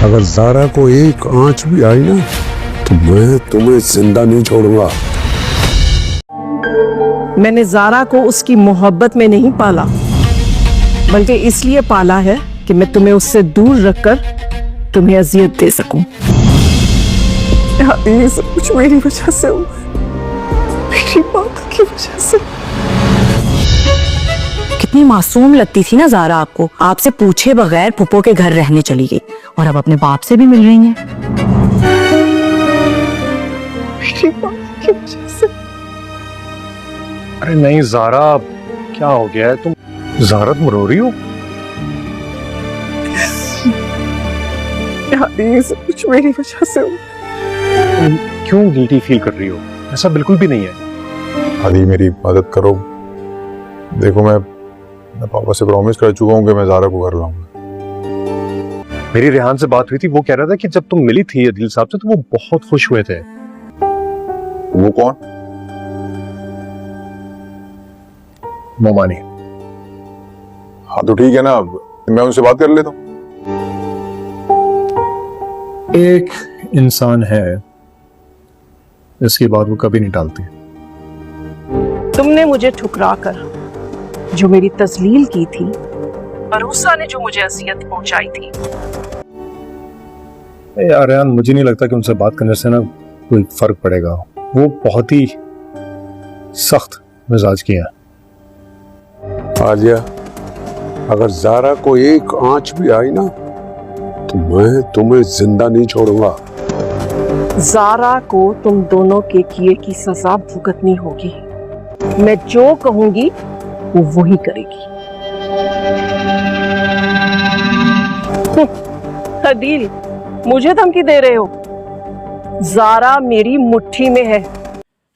अगर ज़ारा को एक आंच भी आई ना तो मैं तुम्हें जिंदा नहीं छोड़ूंगा। मैंने ज़ारा को उसकी मोहब्बत में नहीं पाला, बल्कि इसलिए पाला है कि मैं तुम्हें उससे दूर रखकर तुम्हें अजियत दे सकूं। ये सब कुछ मेरी वजह से हुआ, मेरी बात की वजह से। कितनी मासूम लगती थी ना ज़ारा आपको, आपसे पूछे बगैर फूफो के घर रहने चली गई और अब अपने बाप से भी मिल रही हैं। मेरी बात की वजह से। अरे नहीं ज़ारा, क्या हो गया है? तुम ज़ारा, तुम रो रही हो? ये सब कुछ मेरी वजह से हुआ। तुम क्यों गिल्टी फील कर रही हो? ऐसा बिल्कुल भी नहीं है। आदि मेरी मदद करो। देखो मैं पापा से प्रॉमिस कर चुका हूँ कि मैं ज़ारा को घर लाऊंगा। मेरी रेहान से बात हुई थी, वो कह रहा था कि जब तुम मिली थी अदील साहब से तो वो बहुत खुश हुए थे। वो कौन? मोमानी। हाँ तो ठीक है ना, मैं उनसे बात कर लेता हूँ। एक इंसान है, इसकी बात वो कभी नहीं टालती। तुमने मुझे ठुकरा कर जो मेरी तजलील की थी, भरोसा ने जो मुझे अजियत पहुंचाई थी। यार रेहान, मुझे नहीं लगता कि उनसे बात करने से ना कोई फर्क पड़ेगा। वो बहुत ही सख्त मिजाज की है। आलिया, अगर ज़ारा को एक आंच भी आई ना तो मैं तुम्हें जिंदा नहीं छोड़ूंगा। ज़ारा को तुम दोनों के किए की सजा भुगतनी होगी। मैं जो कहूंगी वो वही करेगी। अदील, मुझे धमकी दे रहे हो? ज़ारा मेरी मुट्ठी में है।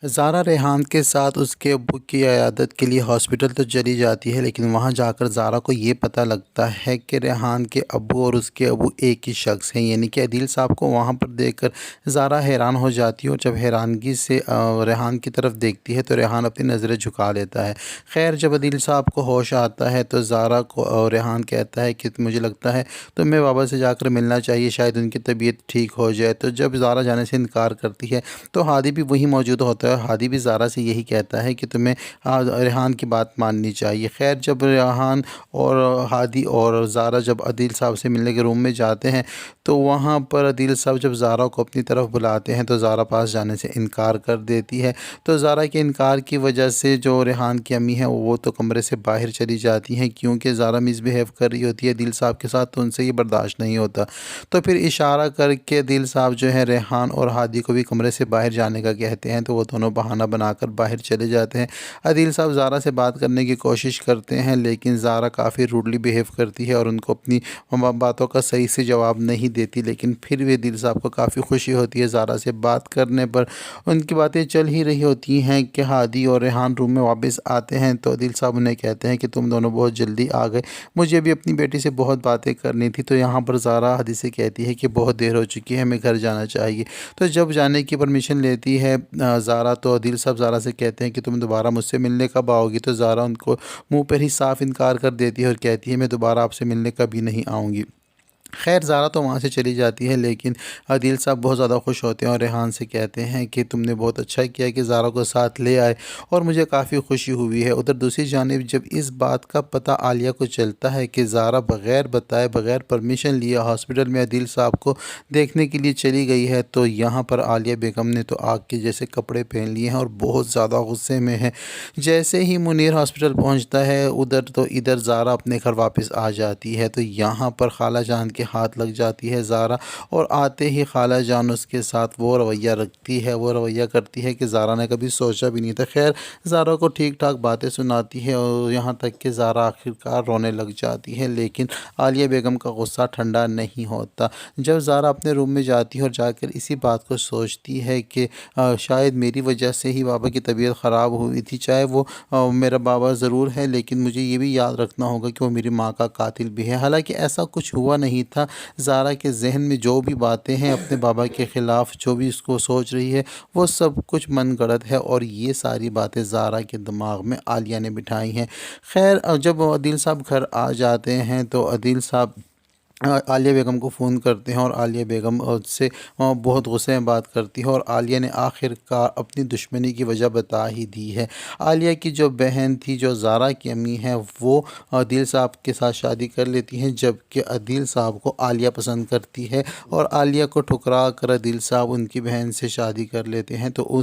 ज़ारा रेहान के साथ उसके अब्बू की इयादत के लिए हॉस्पिटल तो चली जाती है, लेकिन वहां जाकर ज़ारा को ये पता लगता है कि रेहान के अब्बू और उसके अब्बू एक ही शख्स हैं, यानी कि अदील साहब को वहां पर देखकर ज़ारा हैरान हो जाती है और जब हैरानगी से रेहान की तरफ देखती है तो रेहान अपनी नज़रें झुका लेता है। खैर, जब अदील साहब को होश आता है तो ज़ारा को रेहान कहता है कि मुझे लगता है तुम्हें बाबा से जाकर मिलना चाहिए, शायद उनकी तबीयत ठीक हो जाए। तो जब ज़ारा जाने से इनकार करती है तो हादी भी वहीं मौजूद होता है। हादी भी ज़ारा से यही कहता है कि तुम्हें रेहान की बात माननी चाहिए। खैर, जब रेहान और हादी और ज़ारा जब अदील साहब से मिलने के रूम में जाते हैं तो वहाँ पर अदील साहब जब ज़ारा को अपनी तरफ बुलाते हैं तो ज़ारा पास जाने से इनकार कर देती है। तो ज़ारा के इनकार की वजह से जो रेहान की अम्मी है वो तो कमरे से बाहर चली जाती हैं, क्योंकि ज़ारा मिसबिहेव कर रही होती है अदील साहब के साथ, तो उनसे ये बर्दाश्त नहीं होता। तो फिर इशारा करके अदील साहब जो है रेहान और हादी को भी कमरे से बाहर जाने का कहते हैं, तो वो दोनों बहाना बनाकर बाहर चले जाते हैं। अदील साहब ज़ारा से बात करने की कोशिश करते हैं, लेकिन ज़ारा काफ़ी रूडली बिहेव करती है और उनको अपनी बातों का सही से जवाब नहीं देती। लेकिन फिर भी अदील साहब को काफ़ी खुशी होती है ज़ारा से बात करने पर। उनकी बातें चल ही रही होती हैं कि हादी और रेहान रूम में वापस आते हैं तो अदील साहब उन्हें कहते हैं कि तुम दोनों बहुत जल्दी आ गए, मुझे भी अपनी बेटी से बहुत बातें करनी थी। तो यहाँ पर ज़ारा हादी से कहती है कि बहुत देर हो चुकी है, हमें घर जाना चाहिए। तो जब जाने की परमिशन लेती है ज़ारा तो अदील साहब ज़ारा से कहते हैं कि तुम दोबारा मुझसे मिलने कब आओगी? तो ज़ारा उनको मुंह पर ही साफ इनकार कर देती है और कहती है मैं दोबारा आपसे मिलने कभी नहीं आऊँगी। खैर, ज़ारा तो वहाँ से चली जाती है, लेकिन अदील साहब बहुत ज़्यादा खुश होते हैं और रेहान से कहते हैं कि तुमने बहुत अच्छा किया कि ज़ारा को साथ ले आए और मुझे काफ़ी खुशी हुई है। उधर दूसरी जानिब जब इस बात का पता आलिया को चलता है कि ज़ारा बग़ैर बताए बग़ैर परमिशन लिए हॉस्पिटल में अदील साहब को देखने के लिए चली गई है, तो यहाँ पर आलिया बेगम ने तो आग के जैसे कपड़े पहन लिए हैं और बहुत ज़्यादा गुस्से में है। जैसे ही मुनीर हॉस्पिटल पहुँचता है उधर तो इधर ज़ारा अपने घर वापस आ जाती है, तो यहाँ पर खाला जान के हाथ लग जाती है ज़ारा और आते ही खाला जान उसके साथ वो रवैया रखती है, वो रवैया करती है कि ज़ारा ने कभी सोचा भी नहीं था। खैर, ज़ारा को ठीक ठाक बातें सुनाती है और यहाँ तक कि ज़ारा आखिरकार रोने लग जाती है, लेकिन आलिया बेगम का गुस्सा ठंडा नहीं होता। जब ज़ारा अपने रूम में जाती है और जाकर इसी बात को सोचती है कि शायद मेरी वजह से ही बाबा की तबीयत ख़राब हुई थी, चाहे वो मेरा बाबा ज़रूर है लेकिन मुझे ये भी याद रखना होगा कि वो मेरी माँ का कातिल भी है। हालांकि ऐसा कुछ हुआ नहीं था। ज़ारा के जहन में जो भी बातें हैं अपने बाबा के ख़िलाफ़ जो भी उसको सोच रही है वो सब कुछ मनगढ़ंत है और ये सारी बातें ज़ारा के दिमाग में आलिया ने बिठाई हैं। खैर, जब अदील साहब घर आ जाते हैं तो अदील साहब आलिया बेगम को फ़ोन करते हैं और आलिया बेगम उससे बहुत गुस्से में बात करती है और आलिया ने आखिरकार अपनी दुश्मनी की वजह बता ही दी है। आलिया की जो बहन थी, जो ज़ारा की अम्मी है, वो अदील साहब के साथ शादी कर लेती हैं, जबकि अदील साहब को आलिया पसंद करती है और आलिया को ठुकरा कर अदील साहब उनकी बहन से शादी कर लेते हैं। तो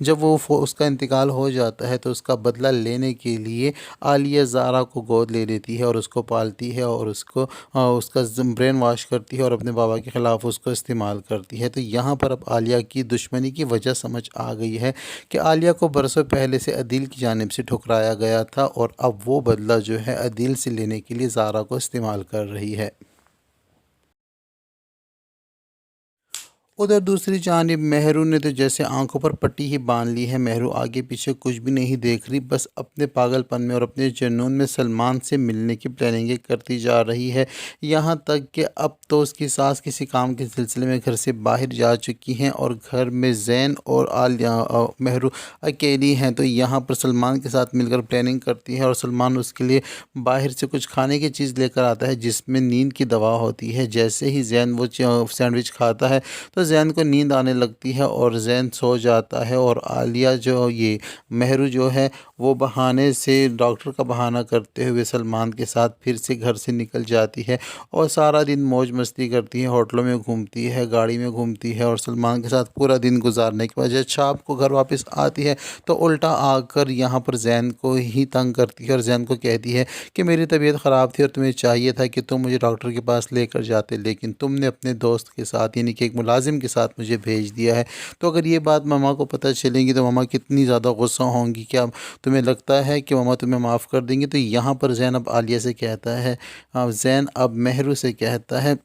जब वो उसका इंतकाल हो जाता है तो उसका बदला लेने के लिए आलिया ज़ारा को गोद ले लेती है और उसको पालती है और उसका ब्रेन वॉश करती है और अपने बाबा के ख़िलाफ़ उसको इस्तेमाल करती है। तो यहाँ पर अब आलिया की दुश्मनी की वजह समझ आ गई है कि आलिया को बरसों पहले से अदील की जानिब से ठुकराया गया था और अब वो बदला जो है अदील से लेने के लिए ज़ारा को इस्तेमाल कर रही है। उधर दूसरी जानिब मेहरू ने तो जैसे आंखों पर पट्टी ही बांध ली है। मेहरू आगे पीछे कुछ भी नहीं देख रही, बस अपने पागलपन में और अपने जुनून में सलमान से मिलने की प्लानिंग करती जा रही है। यहाँ तक कि अब तो उसकी सास किसी काम के सिलसिले में घर से बाहर जा चुकी हैं और घर में जैन और मेहरू अकेली हैं। तो यहाँ पर सलमान के साथ मिलकर प्लानिंग करती है और सलमान उसके लिए बाहर से कुछ खाने की चीज़ लेकर आता है जिसमें नींद की दवा होती है। जैसे ही जैन वो सैंडविच खाता है तो जैन को नींद आने लगती है और जैन सो जाता है और आलिया मेहरू जो है वो बहाने से डॉक्टर का बहाना करते हुए सलमान के साथ फिर से घर से निकल जाती है और सारा दिन मौज मस्ती करती है, होटलों में घूमती है, गाड़ी में घूमती है और सलमान के साथ पूरा दिन गुजारने के बाद जब शाम को घर वापस आती है तो उल्टा आकर यहाँ पर जैन को ही तंग करती है और जैन को कहती है कि मेरी तबीयत ख़राब थी और तुम्हें चाहिए था कि तुम मुझे डॉक्टर के पास लेकर जाते, लेकिन तुमने अपने दोस्त के साथ यानी कि एक मुलाजिम के साथ मुझे भेज दिया है। तो अगर ये बात मम्मा को पता चलेगी तो मम्मा कितनी ज़्यादा गुस्सा होंगी। क्या तुम्हें लगता है कि मम्मा तुम्हें माफ़ कर देंगी? तो यहाँ पर जैन अब आलिया से कहता है, जैन अब मेहरू से कहता है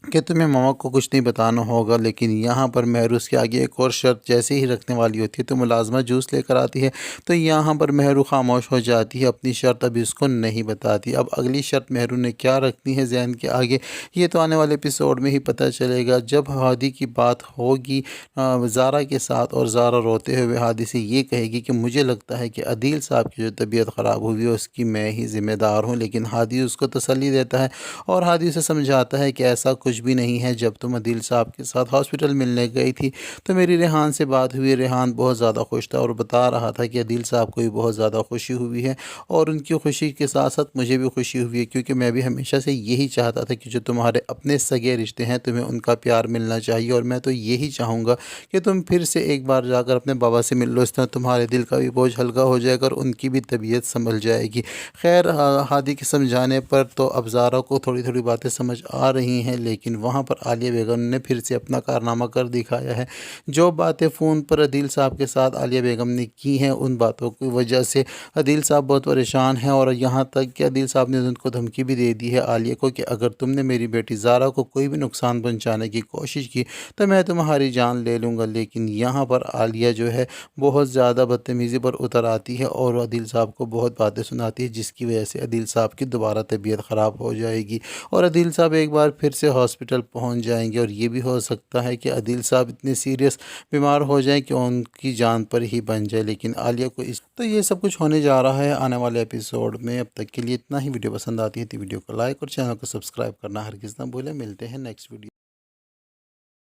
कि तुम्हें मामा को कुछ नहीं बताना होगा, लेकिन यहाँ पर मेहरू उसके आगे एक और शर्त जैसे ही रखने वाली होती है तो मुलाजमा जूस लेकर आती है। तो यहाँ पर मेहरू खामोश हो जाती है, अपनी शर्त अभी उसको नहीं बताती। अब अगली शर्त मेहरू ने क्या रखनी है जैन के आगे, ये तो आने वाले एपिसोड में ही पता चलेगा जब हादी की बात होगी ज़ारा के साथ और ज़ारा रोते हुए हादी से ये कहेगी कि मुझे लगता है कि अदील साहब की जो तबीयत ख़राब हुई है उसकी मैं ही ज़िम्मेदार हूँ। लेकिन हादी उसको तसल्ली देता है और हादी उसे समझाता है कि ऐसा कुछ भी नहीं है। जब तुम अदील साहब के साथ हॉस्पिटल मिलने गई थी तो मेरी रेहान से बात हुई, रेहान बहुत ज़्यादा खुश था और बता रहा था कि अदील साहब को भी बहुत ज़्यादा खुशी हुई है और उनकी खुशी के साथ साथ मुझे भी खुशी हुई है, क्योंकि मैं भी हमेशा से यही चाहता था कि जो तुम्हारे अपने सगे रिश्ते हैं तुम्हें उनका प्यार मिलना चाहिए और मैं तो यही चाहूँगा कि तुम फिर से एक बार जाकर अपने बाबा से मिल लो, इस तरह तुम्हारे दिल का भी बोझ हल्का हो जाएगा और उनकी भी तबीयत संभल जाएगी। खैर हादी के समझाने पर तो अब ज़ारा को थोड़ी थोड़ी बातें समझ आ रही हैं, लेकिन वहाँ पर आलिया बेगम ने फिर से अपना कारनामा कर दिखाया है। जो बातें फ़ोन पर अदील साहब के साथ आलिया बेगम ने की हैं उन बातों की वजह से अदील साहब बहुत परेशान हैं और यहाँ तक कि अदील साहब ने उनको धमकी भी दे दी है आलिया को कि अगर तुमने मेरी बेटी ज़ारा को कोई भी नुकसान पहुँचाने की कोशिश की तो मैं तुम्हारी जान ले लूँगा। लेकिन यहाँ पर आलिया जो है बहुत ज़्यादा बदतमीज़ी पर उतर आती है और अदील साहब को बहुत बातें सुनाती है, जिसकी वजह से अदील साहब की दोबारा तबीयत ख़राब हो जाएगी और अदील साहब एक बार फिर से हॉस्पिटल पहुंच जाएंगे और ये भी हो सकता है कि अदील साहब इतने सीरियस बीमार हो जाएं कि उनकी जान पर ही बन जाए। लेकिन आलिया को तो ये सब कुछ होने जा रहा है आने वाले एपिसोड में। अब तक के लिए इतना ही। वीडियो पसंद आती है तो वीडियो को लाइक और चैनल को सब्सक्राइब करना हरगिज़ ना भूलें। मिलते हैं नेक्स्ट वीडियो।